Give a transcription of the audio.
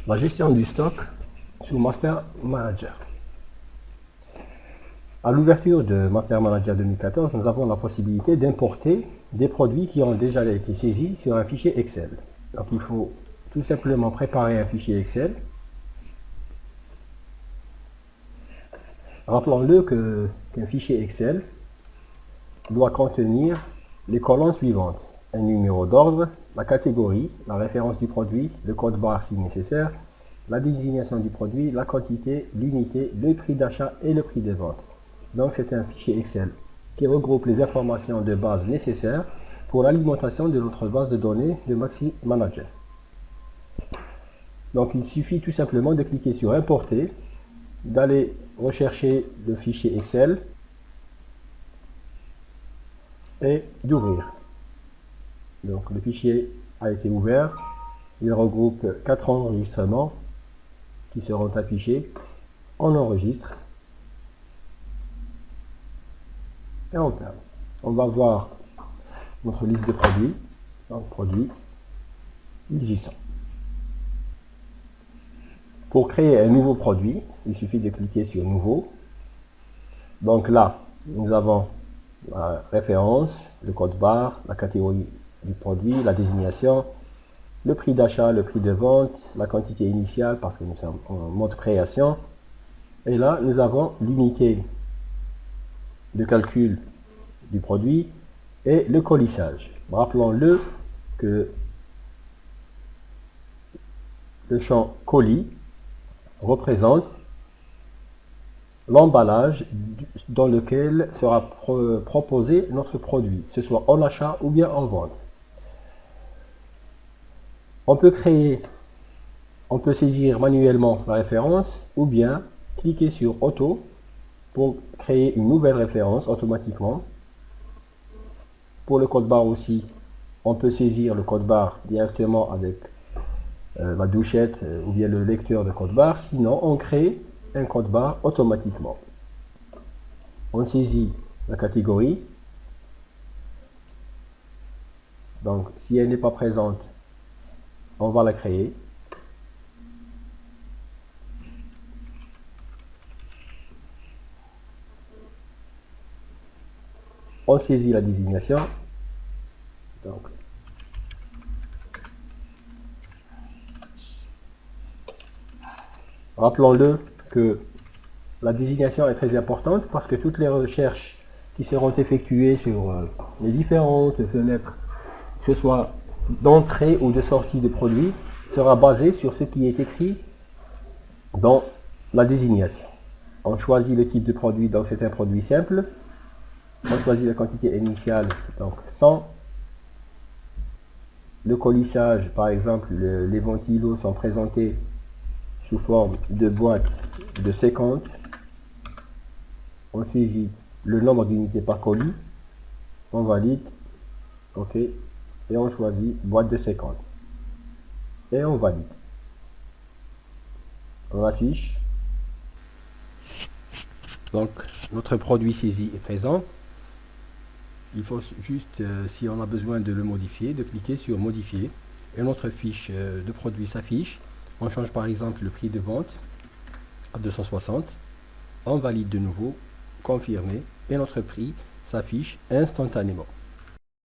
La gestion du stock sous Master Manager. À l'ouverture de Master Manager 2014, nous avons la possibilité d'importer des produits qui ont déjà été saisis sur un fichier Excel. Donc il faut tout simplement préparer un fichier Excel. Rappelons-le qu'un fichier Excel doit contenir les colonnes suivantes: un numéro d'ordre, la catégorie, la référence du produit, le code barre si nécessaire, la désignation du produit, la quantité, l'unité, le prix d'achat et le prix de vente. Donc c'est un fichier Excel qui regroupe les informations de base nécessaires pour l'alimentation de notre base de données de Maxi Manager. Donc il suffit tout simplement de cliquer sur Importer, d'aller rechercher le fichier Excel et d'ouvrir. Donc le fichier a été ouvert. Il regroupe 4 enregistrements qui seront affichés. On enregistre et on ferme. On va voir notre liste de produits. Donc produits, ils y sont. Pour créer un nouveau produit, il suffit de cliquer sur Nouveau. Donc là, nous avons la référence, le code barre, la catégorie du produit, la désignation, le prix d'achat, le prix de vente, la quantité initiale parce que nous sommes en mode création. Et là, nous avons l'unité de calcul du produit et le colissage. Rappelons-le que le champ colis représente l'emballage dans lequel sera proposé notre produit, que ce soit en achat ou bien en vente. On peut saisir manuellement la référence ou bien cliquer sur Auto pour créer une nouvelle référence automatiquement. Pour le code barre aussi, on peut saisir le code barre directement avec la douchette ou bien le lecteur de code barre. Sinon, on crée un code barre automatiquement. On saisit la catégorie. Donc, si elle n'est pas présente, on va la créer. On saisit la désignation. Donc, rappelons-le que la désignation est très importante parce que toutes les recherches qui seront effectuées sur les différentes fenêtres, que ce soit d'entrée ou de sortie de produit, sera basée sur ce qui est écrit dans la désignation. On choisit le type de produit, donc c'est un produit simple. On choisit la quantité initiale, donc 100. Le colissage, par exemple, les ventilos sont présentés sous forme de boîte de 50. On saisit le nombre d'unités par colis. On valide. OK. Et on choisit boîte de 50. Et on valide. On affiche. Donc, notre produit saisi est présent. Il faut juste, si on a besoin de le modifier, de cliquer sur Modifier. Et notre fiche de produit s'affiche. On change par exemple le prix de vente à 260. On valide de nouveau, confirmer, et notre prix s'affiche instantanément.